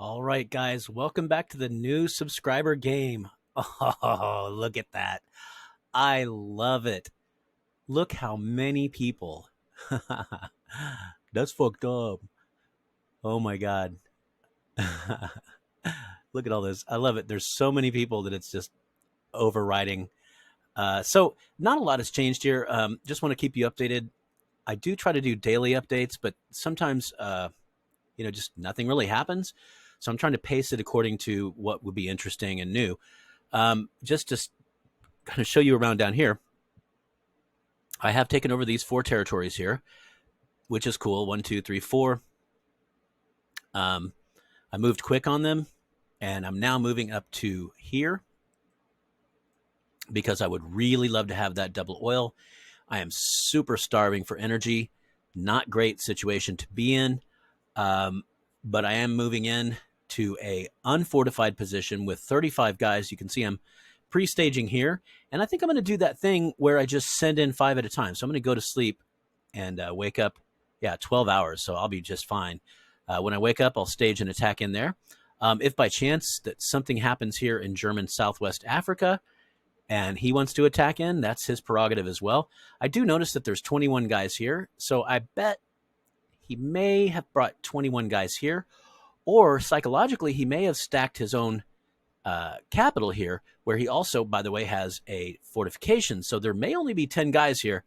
All right, guys, welcome back to the new subscriber game. Oh, look at that. I love it. Look how many people. That's fucked up. Oh my God. Look at all this. I love it. There's so many people that it's just overriding. So, not a lot has changed here. Just want to keep you updated. I do try to do daily updates, but sometimes, just nothing really happens. So I'm trying to pace it according to what would be interesting and new. Just to kind of show you around down here, I have taken over these 4 territories here, which is cool. 1, 2, 3, 4. I moved quick on them, and I'm now moving up to here because I would really love to have that double oil. I am super starving for energy. Not great situation to be in, but I am moving in to a unfortified position with 35 guys. You can see I'm pre-staging here, and I think I'm going to do that thing where I just send in 5 at a time. So I'm going to go to sleep and wake up, 12 hours, so I'll be just fine. When I wake up, I'll stage an attack in there. If by chance that something happens here in German Southwest Africa and he wants to attack in, that's his prerogative as well. I do notice that there's 21 guys here, so I bet he may have brought 21 guys here, or psychologically, he may have stacked his own capital here, where he also, by the way, has a fortification. So there may only be 10 guys here.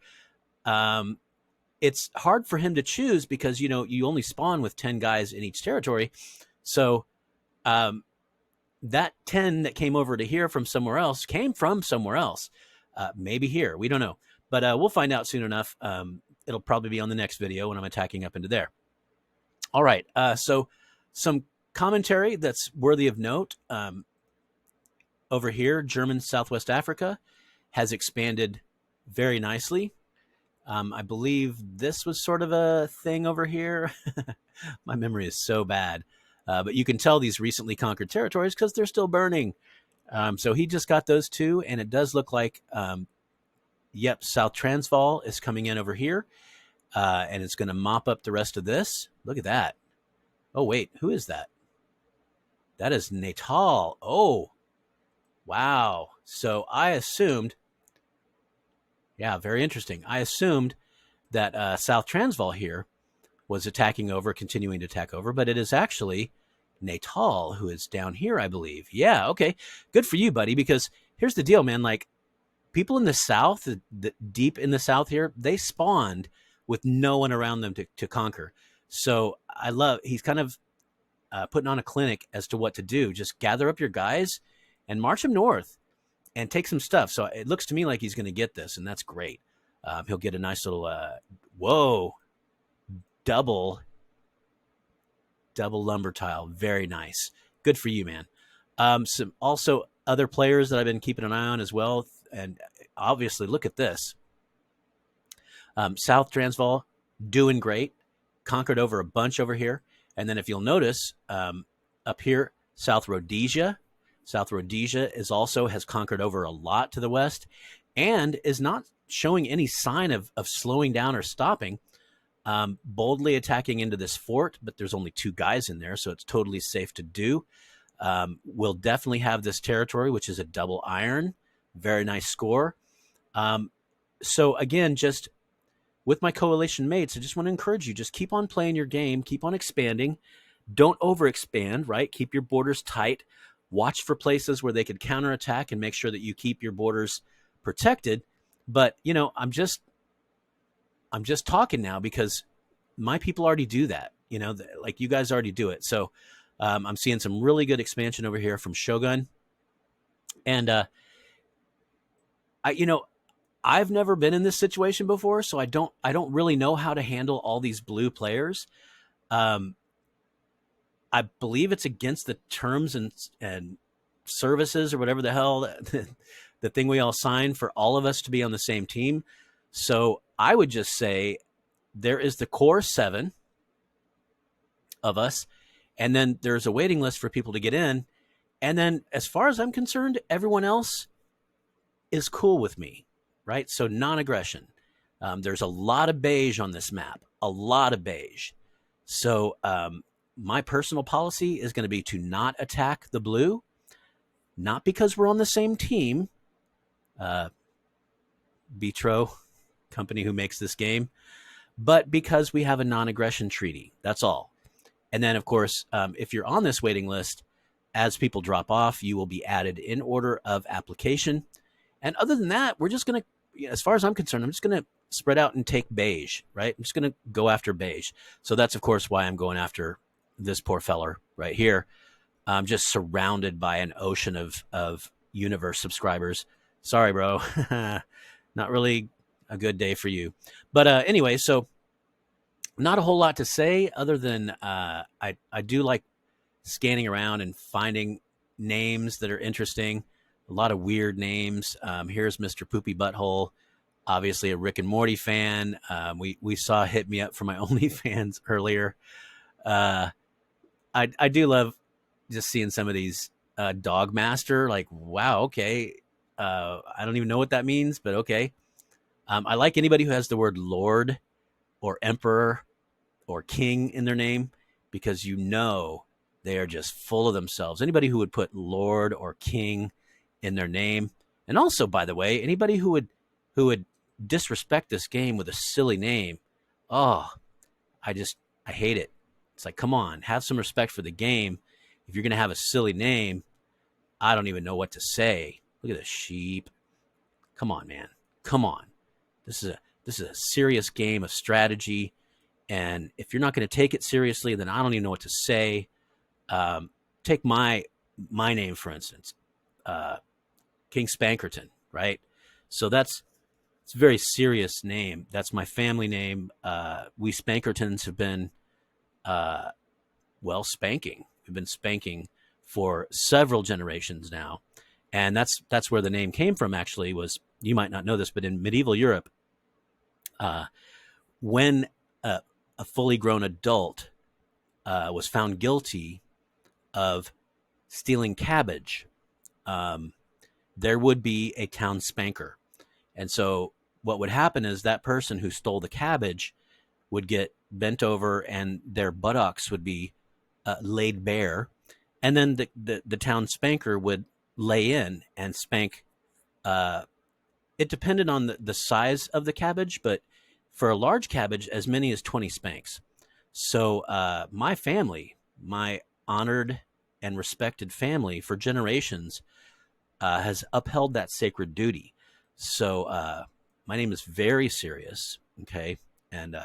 It's hard for him to choose because, you only spawn with 10 guys in each territory. So that 10 that came over to here from somewhere else came from somewhere else. Maybe here. We don't know. But we'll find out soon enough. It'll probably be on the next video when I'm attacking up into there. All right. So some commentary that's worthy of note. Over here, German Southwest Africa has expanded very nicely. I believe this was sort of a thing over here. My memory is so bad. But you can tell these recently conquered territories because they're still burning. So he just got those 2, and it does look like, South Transvaal is coming in over here, and it's going to mop up the rest of this. Look at that. Oh, wait, who is that? That is Natal. Oh, wow. So I assumed, very interesting. I assumed that South Transvaal here was attacking over, continuing to attack over, but it is actually Natal who is down here, I believe. Yeah, okay. Good for you, buddy, because here's the deal, man. Like, people in the South, deep in the South here, they spawned with no one around them to conquer. So he's kind of putting on a clinic as to what to do. Just gather up your guys and march them north and take some stuff. So it looks to me like he's going to get this, and that's great. He'll get a nice little, double lumber tile. Very nice. Good for you, man. Some also other players that I've been keeping an eye on as well. And obviously, look at this. South Transvaal doing great. Conquered over a bunch over here. And then if you'll notice, up here, South Rhodesia. South Rhodesia has conquered over a lot to the west and is not showing any sign of slowing down or stopping. Boldly attacking into this fort, but there's only 2 guys in there, so it's totally safe to do. We'll definitely have this territory, which is a double iron. Very nice score. So again, just with my coalition mates, I just want to encourage you, just keep on playing your game, keep on expanding. Don't overexpand, right? Keep your borders tight. Watch for places where they could counterattack and make sure that you keep your borders protected. But, I'm just talking now because my people already do that. Like you guys already do it. So I'm seeing some really good expansion over here from Shogun. And I've never been in this situation before, so I don't really know how to handle all these blue players. I believe it's against the terms and services or whatever the hell, the thing we all signed for all of us to be on the same team. So I would just say there is the core 7 of us, and then there's a waiting list for people to get in. And then as far as I'm concerned, everyone else is cool with me, right? So non-aggression. There's a lot of beige on this map, a lot of beige. So my personal policy is going to be to not attack the blue, not because we're on the same team. Bitro, company who makes this game, but because we have a non-aggression treaty. That's all. And then, of course, if you're on this waiting list, as people drop off, you will be added in order of application. And other than that, we're just going to, as far as I'm concerned, I'm just going to spread out and take beige, right? I'm just going to go after beige. So that's, of course, why I'm going after this poor feller right here. I'm just surrounded by an ocean of universe subscribers. Sorry, bro. Not really a good day for you. But anyway, so not a whole lot to say other than I do like scanning around and finding names that are interesting. A lot of weird names. Here's Mr. Poopy Butthole, obviously a Rick and Morty fan. We saw Hit Me Up for my OnlyFans earlier. I do love just seeing some of these Dog Master. Like, wow, okay. I don't even know what that means, but okay. I like anybody who has the word Lord or Emperor or King in their name, because you know they are just full of themselves. Anybody who would put Lord or King in their name. And also, by the way, anybody who would disrespect this game with a silly name. Oh, I hate it. It's like, come on, have some respect for the game. If you're going to have a silly name, I don't even know what to say. Look at this sheep. Come on, man. Come on. This is a serious game of strategy. And if you're not going to take it seriously, then I don't even know what to say. Take my name, for instance, King Spankerton, right? So it's a very serious name. That's my family name. We Spankertons have been, spanking. We've been spanking for several generations now. And that's where the name came from, actually. Was, you might not know this, but in medieval Europe, when a fully grown adult was found guilty of stealing cabbage, there would be a town spanker. And so what would happen is that person who stole the cabbage would get bent over and their buttocks would be laid bare. And then the town spanker would lay in and spank. It depended on the size of the cabbage, but for a large cabbage, as many as 20 spanks. So my family, my honored and respected family for generations, has upheld that sacred duty. So my name is very serious, okay? And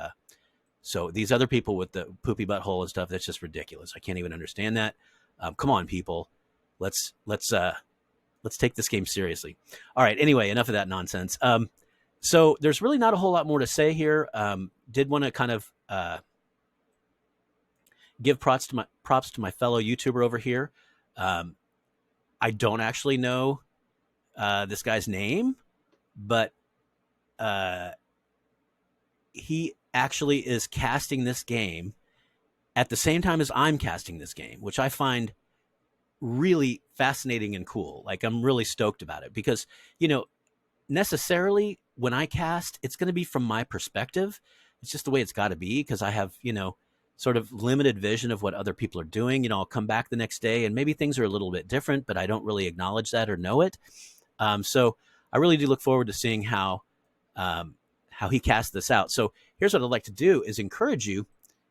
so these other people with the poopy butthole and stuff, that's just ridiculous. I can't even understand that. Come on, people. Let's take this game seriously. All right, anyway, enough of that nonsense. So there's really not a whole lot more to say here. Did want to kind of give props to my fellow YouTuber over here. I don't actually know this guy's name, but he actually is casting this game at the same time as I'm casting this game, which I find really fascinating and cool. Like, I'm really stoked about it because, necessarily when I cast, it's going to be from my perspective. It's just the way it's got to be, because I have, sort of limited vision of what other people are doing. I'll come back the next day and maybe things are a little bit different, but I don't really acknowledge that or know it. So I really do look forward to seeing how he casts this out. So here's what I'd like to do is encourage you,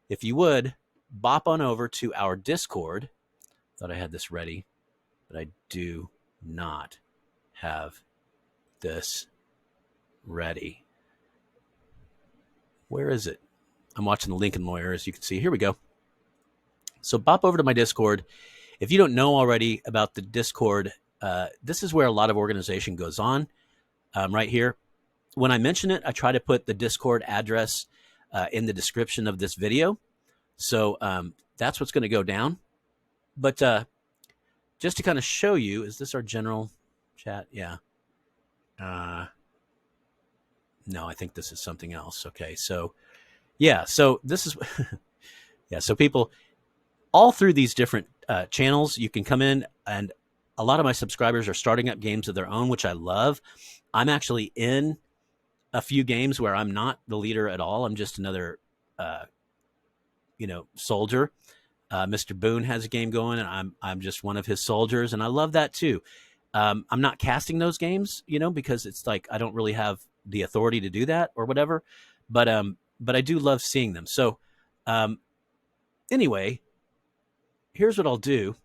if you would, bop on over to our Discord. Thought I had this ready, but I do not have this ready. Where is it? I'm watching the Lincoln Lawyer, as you can see. Here we go. So bop over to my Discord. If you don't know already about the Discord, this is where a lot of organization goes on, right here. When I mention it, I try to put the Discord address in the description of this video. So that's what's going to go down. But just to kind of show you, is this our general chat? Yeah. No, I think this is something else. Okay, so yeah, so this is yeah. So people all through these different channels, you can come in, and a lot of my subscribers are starting up games of their own, which I love. I'm actually in a few games where I'm not the leader at all. I'm just another, soldier. Mr. Boone has a game going, and I'm just one of his soldiers, and I love that too. I'm not casting those games, because it's like I don't really have the authority to do that or whatever. But I do love seeing them. So um, anyway, here's what I'll do.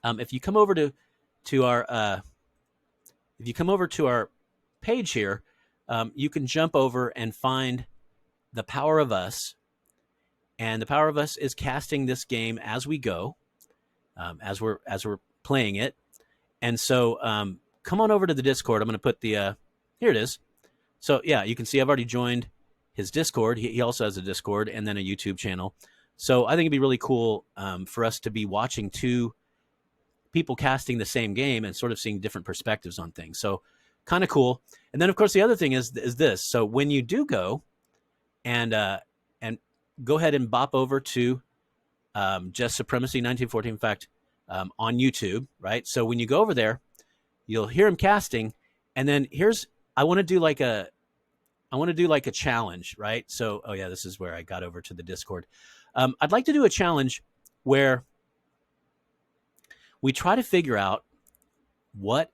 If you come over to our if you come over to our page here, you can jump over and find The Power of Us. And The Power of Us is casting this game as we go, as we're playing it. And so come on over to the Discord. I'm going to put the here it is. So yeah, you can see I've already joined his Discord. He also has a Discord and then a YouTube channel. So I think it'd be really cool for us to be watching two people casting the same game and sort of seeing different perspectives on things. So kind of cool. And then of course the other thing is this. So when you do go and go ahead and bop over to Just Supremacy 1914. In fact, on YouTube, right? So when you go over there, you'll hear him casting, and then I want to do like a challenge, right? So, oh yeah, this is where I got over to the Discord. I'd like to do a challenge where we try to figure out what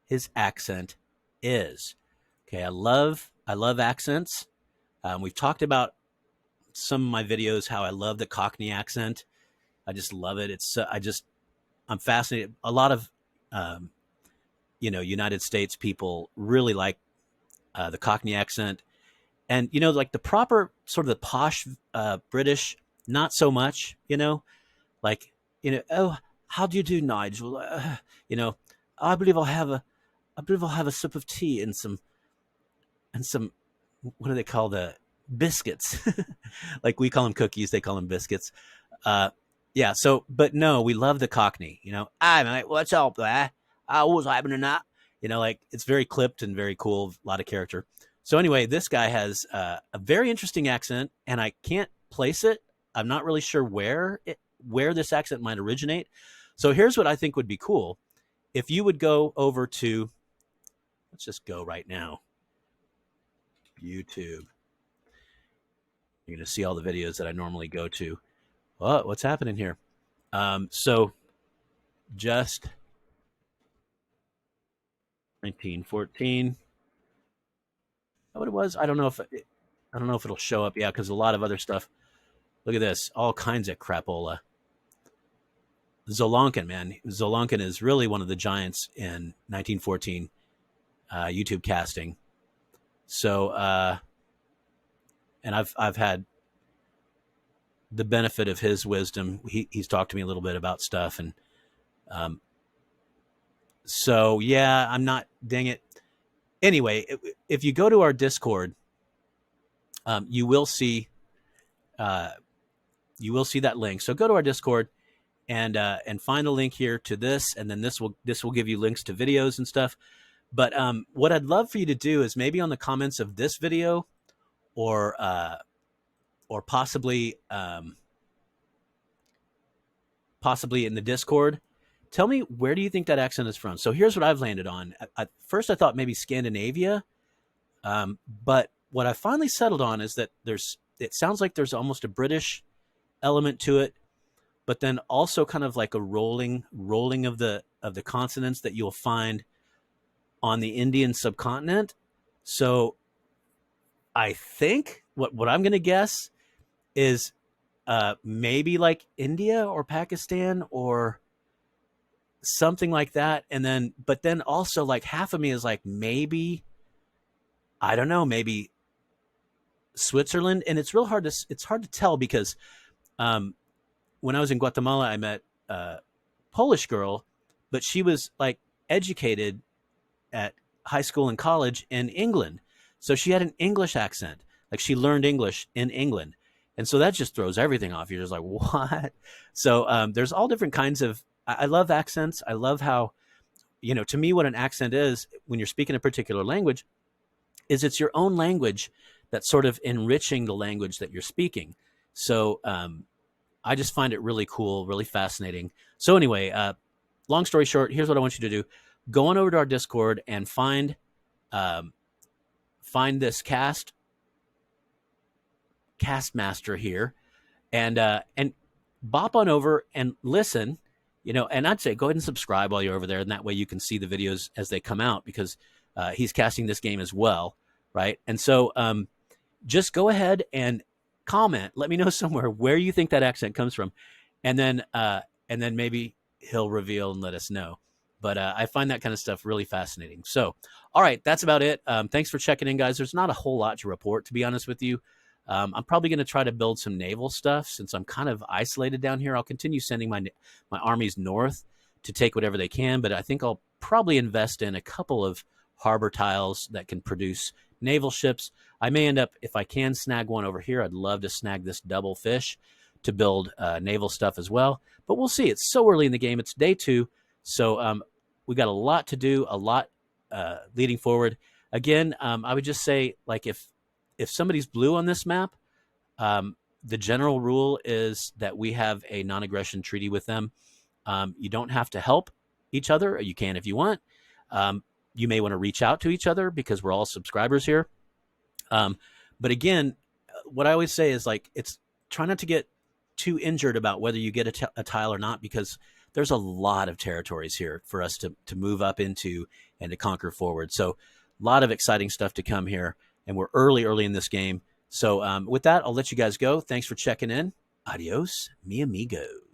his accent is. Okay, I love accents. We've talked about some of my videos how I love the Cockney accent. I just love it. I'm fascinated. A lot of United States people really like the Cockney accent, and like the proper sort of the posh British, not so much. Like oh, how do you do, Nigel? I believe I'll have a sip of tea and some what do they call the biscuits? Like we call them cookies, they call them biscuits. Yeah. So, but no, we love the Cockney. Hey mate, what's up there? What's happening now? Like it's very clipped and very cool, a lot of character. So anyway, this guy has a very interesting accent, and I can't place it. I'm not really sure where this accent might originate. So here's what I think would be cool. If you would go over to, let's just go right now, YouTube. You're going to see all the videos that I normally go to. What's happening here? So just 1914. What it was? I don't know if it'll show up. Yeah, because a lot of other stuff. Look at this, all kinds of crapola. Zolonkin, man, Zolonkin is really one of the giants in 1914 YouTube casting. So, and I've had the benefit of his wisdom. He's talked to me a little bit about stuff, and so yeah, I'm not. Dang it. Anyway, if you go to our Discord, you will see that link. So go to our Discord and find a link here to this, and then this will give you links to videos and stuff. But what I'd love for you to do is maybe on the comments of this video, or possibly in the Discord, tell me, where do you think that accent is from? So here's what I've landed on. At first I thought maybe Scandinavia, but what I finally settled on is that it sounds like there's almost a British element to it, but then also kind of like a rolling of the consonants that you'll find on the Indian subcontinent. So I think what I'm going to guess is maybe like India or Pakistan or something like that. And then, but then also like half of me is like, maybe, I don't know, maybe Switzerland. And it's hard to tell because when I was in Guatemala, I met a Polish girl, but she was like educated at high school and college in England. So she had an English accent. Like she learned English in England. And so that just throws everything off. You're just like, what? So there's all different kinds of, I love accents. I love how, to me, what an accent is when you're speaking a particular language is it's your own language that's sort of enriching the language that you're speaking. So I just find it really cool, really fascinating. So anyway, long story short, here's what I want you to do. Go on over to our Discord and find this cast master here, and bop on over and listen, and I'd say go ahead and subscribe while you're over there. And that way you can see the videos as they come out, because he's casting this game as well. Right. And so just go ahead and comment. Let me know somewhere where you think that accent comes from. And then maybe he'll reveal and let us know. But I find that kind of stuff really fascinating. So, all right, that's about it. Thanks for checking in, guys. There's not a whole lot to report, to be honest with you. I'm probably going to try to build some naval stuff since I'm kind of isolated down here. I'll continue sending my armies north to take whatever they can, but I think I'll probably invest in a couple of harbor tiles that can produce naval ships. I may end up, if I can snag one over here, I'd love to snag this double fish to build naval stuff as well. But we'll see. It's so early in the game. It's day 2. So we got a lot to do, a lot leading forward. Again, I would just say, like, if somebody's blue on this map, the general rule is that we have a non-aggression treaty with them. You don't have to help each other. You can if you want. You may want to reach out to each other because we're all subscribers here. But again, what I always say is, like, it's try not to get too injured about whether you get a tile or not, because there's a lot of territories here for us to move up into and to conquer forward. So a lot of exciting stuff to come here, and we're early in this game. So with that, I'll let you guys go. Thanks for checking in. Adios, mi amigos.